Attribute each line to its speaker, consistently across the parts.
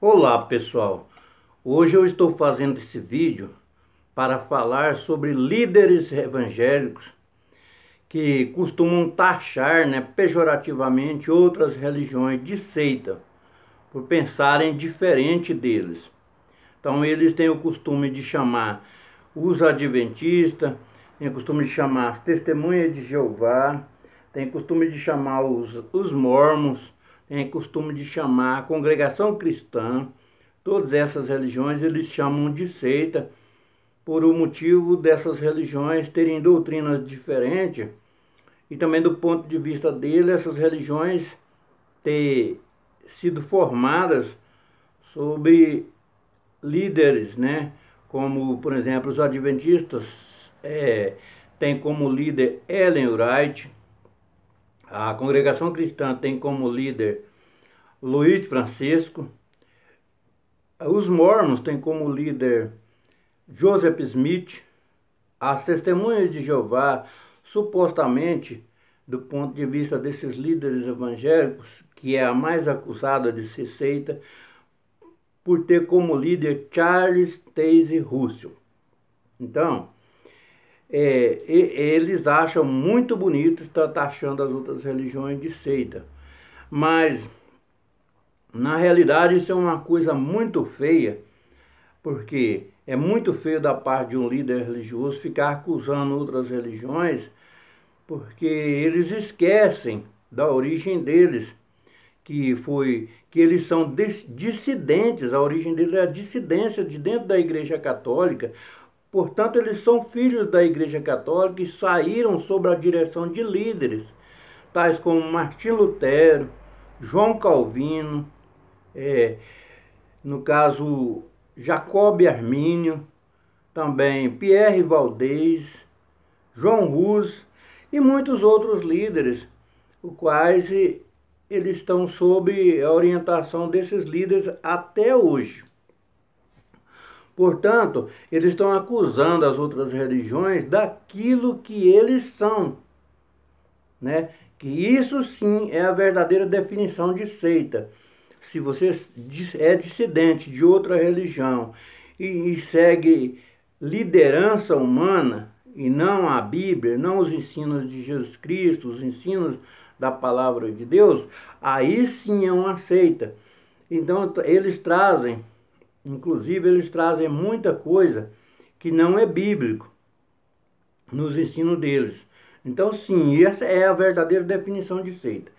Speaker 1: Olá pessoal, hoje eu estou fazendo esse vídeo para falar sobre líderes evangélicos que costumam taxar, pejorativamente outras religiões de seita, por pensarem diferente deles. Então eles têm o costume de chamar os adventistas, têm o costume de chamar as testemunhas de Jeová, têm o costume de chamar os mormons, têm o costume de chamar a congregação cristã. Todas essas religiões eles chamam de seita por o motivo dessas religiões terem doutrinas diferentes e também do ponto de vista dele, essas religiões ter sido formadas sobre líderes, como, por exemplo, os adventistas tem como líder Ellen White, a congregação cristã tem como líder Luiz Francisco, os mormons têm como líder Joseph Smith, as testemunhas de Jeová, supostamente, do ponto de vista desses líderes evangélicos, que é a mais acusada de ser seita, por ter como líder Charles Taze Russell. Então, eles acham muito bonito estar taxando as outras religiões de seita, mas na realidade isso é uma coisa muito feia, porque é muito feio da parte de um líder religioso ficar acusando outras religiões, porque eles esquecem da origem deles, que eles são dissidentes. A origem deles é a dissidência de dentro da Igreja Católica. Portanto, eles são filhos da Igreja Católica e saíram sob a direção de líderes, tais como Martim Lutero, João Calvino, no caso Jacob Armínio, também Pierre Valdez, João Hus e muitos outros líderes, os quais eles estão sob a orientação desses líderes até hoje. Portanto, eles estão acusando as outras religiões daquilo que eles são, Que isso sim é a verdadeira definição de seita. Se você é dissidente de outra religião e segue liderança humana e não a Bíblia, não os ensinos de Jesus Cristo, os ensinos da palavra de Deus, aí sim é uma seita. Então inclusive eles trazem muita coisa que não é bíblico nos ensinos deles. Então sim, essa é a verdadeira definição de seita.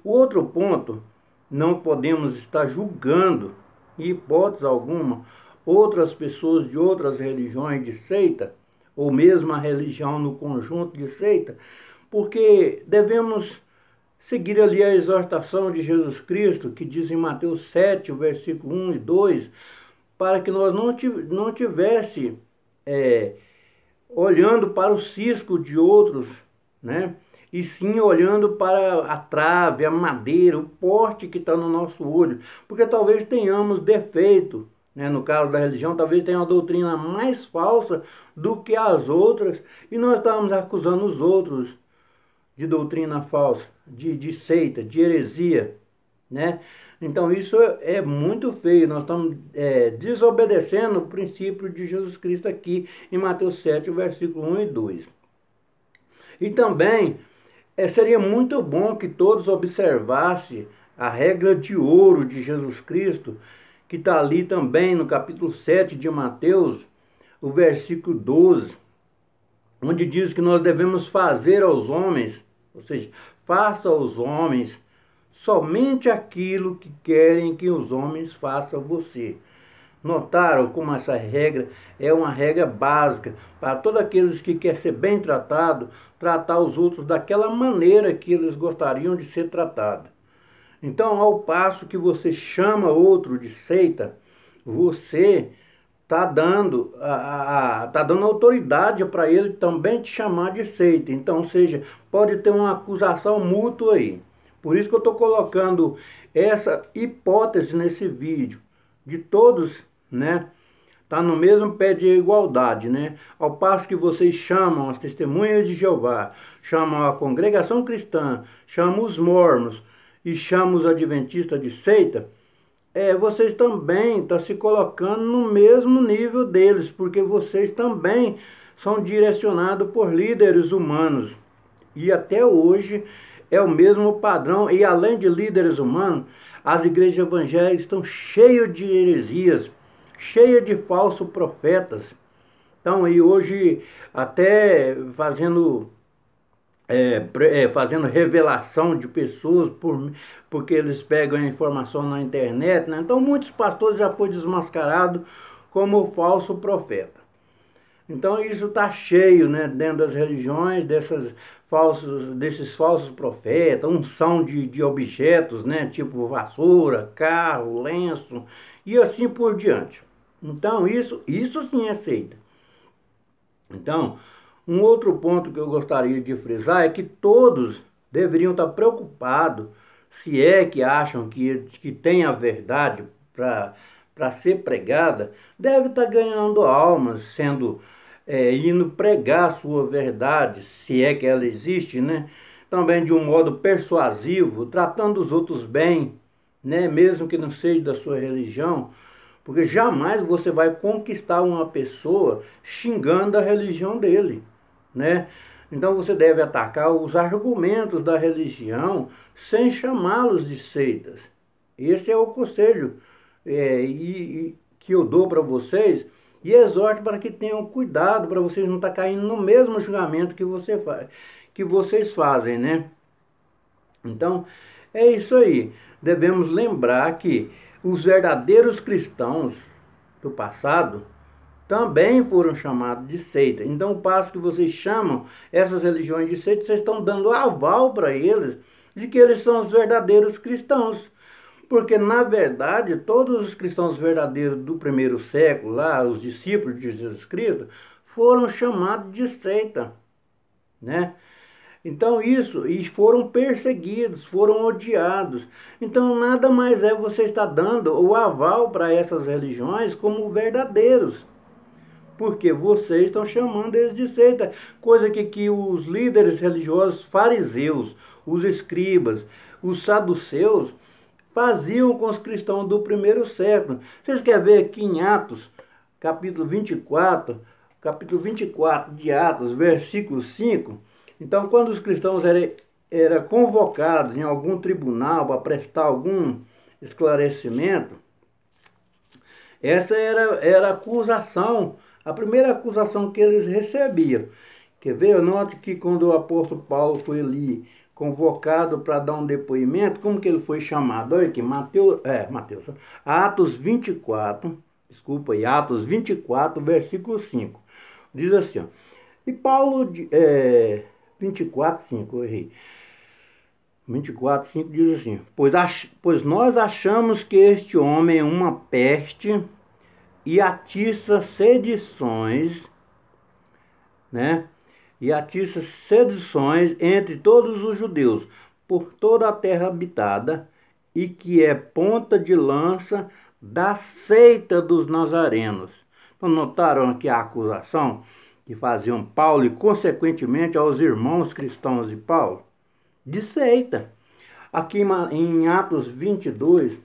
Speaker 1: O outro ponto, não podemos estar julgando, em hipótese alguma, outras pessoas de outras religiões de seita, ou mesmo a religião no conjunto de seita, porque devemos seguir ali a exortação de Jesus Cristo, que diz em Mateus 7, versículo 1 e 2, para que nós não tivesse olhando para o cisco de outros, e sim olhando para a trave, a madeira, o porte que está no nosso olho, porque talvez tenhamos defeito, no caso da religião, talvez tenha uma doutrina mais falsa do que as outras, e nós estamos acusando os outros de doutrina falsa, de seita, de heresia, Então isso é muito feio. Nós estamos desobedecendo o princípio de Jesus Cristo aqui em Mateus 7, versículo 1 e 2. E também seria muito bom que todos observassem a regra de ouro de Jesus Cristo, que está ali também no capítulo 7 de Mateus, o versículo 12, onde diz que nós devemos fazer aos homens, ou seja, faça aos homens somente aquilo que querem que os homens façam a você. Notaram como essa regra é uma regra básica para todos aqueles que querem ser bem tratado, tratar os outros daquela maneira que eles gostariam de ser tratados. Então, ao passo que você chama outro de seita, você está dando autoridade para ele também te chamar de seita. Então, ou seja, pode ter uma acusação mútua aí. Por isso que eu estou colocando essa hipótese nesse vídeo, de todos, tá no mesmo pé de igualdade, Ao passo que vocês chamam as testemunhas de Jeová, chamam a congregação cristã, chamam os mormons e chamam os adventistas de seita, vocês também estão se colocando no mesmo nível deles, porque vocês também são direcionados por líderes humanos. E até hoje é o mesmo padrão. E além de líderes humanos, as igrejas evangélicas estão cheias de heresias, cheias de falsos profetas. Então, e hoje até fazendo revelação de pessoas porque eles pegam a informação na internet, né? Então muitos pastores já foram desmascarados como falso profeta. Então isso está cheio, né, dentro das religiões, desses falsos profetas, unção de objetos, né, tipo vassoura, carro, lenço e assim por diante. Então isso sim é seita. Então, um outro ponto que eu gostaria de frisar é que todos deveriam estar preocupados, se é que acham que tem a verdade para ser pregada, deve estar ganhando almas, indo pregar a sua verdade, se é que ela existe, né? Também de um modo persuasivo, tratando os outros bem, né? Mesmo que não seja da sua religião, porque jamais você vai conquistar uma pessoa xingando a religião dele, né? Então você deve atacar os argumentos da religião sem chamá-los de seitas. Esse é o conselho que eu dou para vocês e exorto para que tenham cuidado para vocês não estar caindo no mesmo julgamento que vocês fazem, né? Então é isso aí. Devemos lembrar que os verdadeiros cristãos do passado também foram chamados de seita. Então, o passo que vocês chamam essas religiões de seita, vocês estão dando aval para eles de que eles são os verdadeiros cristãos. Porque, na verdade, todos os cristãos verdadeiros do primeiro século, lá, os discípulos de Jesus Cristo, foram chamados de seita, né? Então e foram perseguidos, foram odiados. Então nada mais você estar dando o aval para essas religiões como verdadeiros. Porque vocês estão chamando eles de seita, coisa que os líderes religiosos fariseus, os escribas, os saduceus faziam com os cristãos do primeiro século. Vocês querem ver aqui em Atos, capítulo 24 de Atos, versículo 5? Então, quando os cristãos eram convocados em algum tribunal para prestar algum esclarecimento, essa era a acusação, a primeira acusação que eles recebiam. Quer ver? Note que quando o apóstolo Paulo foi ali convocado para dar um depoimento, como que ele foi chamado? Olha aqui, Atos 24, Atos 24, versículo 5. Diz assim, ó, e Paulo, 24, 5, eu errei. 24, 5 diz assim, pois nós achamos que este homem é uma peste e atiça sedições, né? E atiça sedições entre todos os judeus, por toda a terra habitada, e que é ponta de lança da seita dos nazarenos. Então notaram aqui a acusação que faziam Paulo e consequentemente aos irmãos cristãos de Paulo? De seita. Aqui em Atos 22,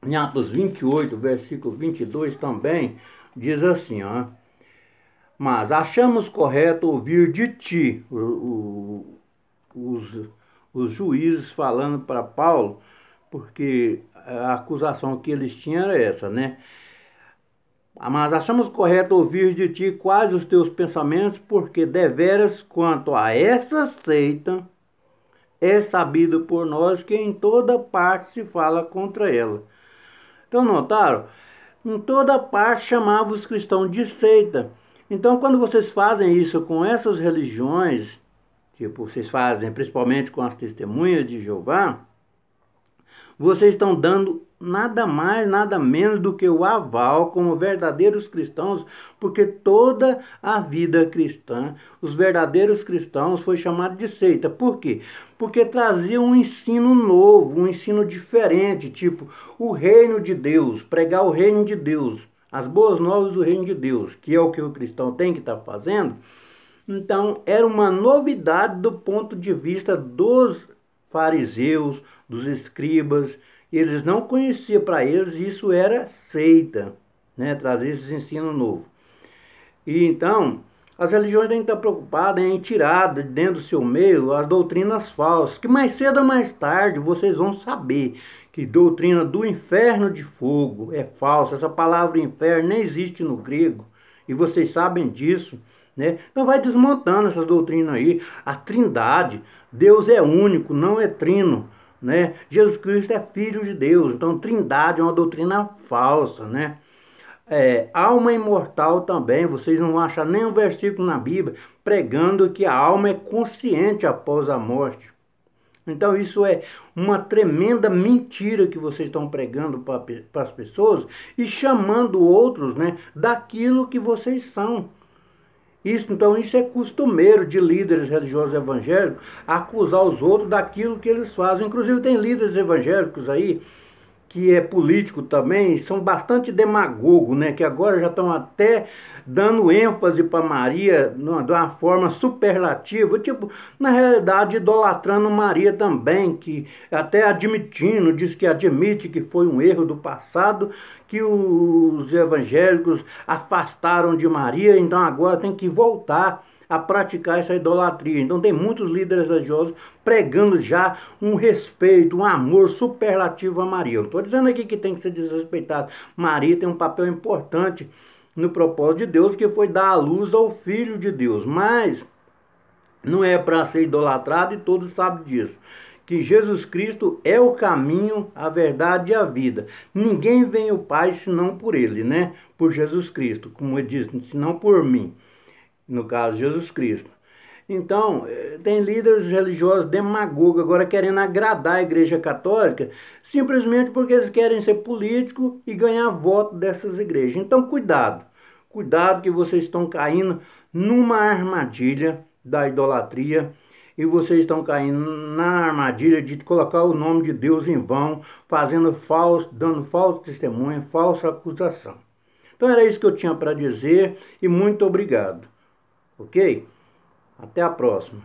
Speaker 1: em Atos 28, versículo 22 também, diz assim, ó, mas achamos correto ouvir de ti, os juízes falando para Paulo, porque a acusação que eles tinham era essa, né? Mas achamos correto ouvir de ti quais os teus pensamentos, porque deveras quanto a essa seita é sabido por nós que em toda parte se fala contra ela. Então notaram? Em toda parte chamava os cristãos de seita. Então quando vocês fazem isso com essas religiões, tipo vocês fazem principalmente com as testemunhas de Jeová, vocês estão dando nada mais, nada menos do que o aval como verdadeiros cristãos, porque toda a vida cristã, os verdadeiros cristãos foi chamado de seita. Por quê? Porque traziam um ensino novo, um ensino diferente, tipo o reino de Deus, pregar o reino de Deus, as boas novas do reino de Deus, que é o que o cristão tem que estar fazendo. Então era uma novidade do ponto de vista dos fariseus, dos escribas Eles não conheciam, para eles isso era seita, né? Trazer esses ensinos novos. E então, as religiões têm que estar preocupadas em tirar de dentro do seu meio as doutrinas falsas, que mais cedo ou mais tarde vocês vão saber que doutrina do inferno de fogo é falsa. Essa palavra inferno nem existe no grego, e vocês sabem disso, né? Então vai desmontando essas doutrinas aí. A Trindade, Deus é único, não é trino, né? Jesus Cristo é filho de Deus, então Trindade é uma doutrina falsa, né? Alma imortal também, vocês não vão achar nenhum versículo na Bíblia pregando que a alma é consciente após a morte. Então isso é uma tremenda mentira que vocês estão pregando para as pessoas e chamando outros, né, daquilo que vocês são. Então isso é costumeiro de líderes religiosos evangélicos acusar os outros daquilo que eles fazem. Inclusive tem líderes evangélicos aí que é político também, são bastante demagogos, né? Que agora já estão até dando ênfase para Maria de uma forma superlativa, tipo, na realidade idolatrando Maria também, que até admitindo, diz que admite que foi um erro do passado, que os evangélicos afastaram de Maria, então agora tem que voltar a praticar essa idolatria. Então tem muitos líderes religiosos pregando já um respeito, um amor superlativo a Maria. Eu não estou dizendo aqui que tem que ser desrespeitado. Maria tem um papel importante no propósito de Deus, que foi dar a luz ao Filho de Deus. Mas não é para ser idolatrado, e todos sabem disso. Que Jesus Cristo é o caminho, a verdade e a vida. Ninguém vem ao Pai senão por Ele, né? Por Jesus Cristo, como ele diz, senão por mim. No caso, Jesus Cristo. Então, tem líderes religiosos demagogos agora querendo agradar a Igreja Católica, simplesmente porque eles querem ser políticos e ganhar voto dessas igrejas. Então, cuidado. Cuidado que vocês estão caindo numa armadilha da idolatria, e vocês estão caindo na armadilha de colocar o nome de Deus em vão, dando falso testemunho, falsa acusação. Então era isso que eu tinha para dizer, e muito obrigado. Ok? Até a próxima.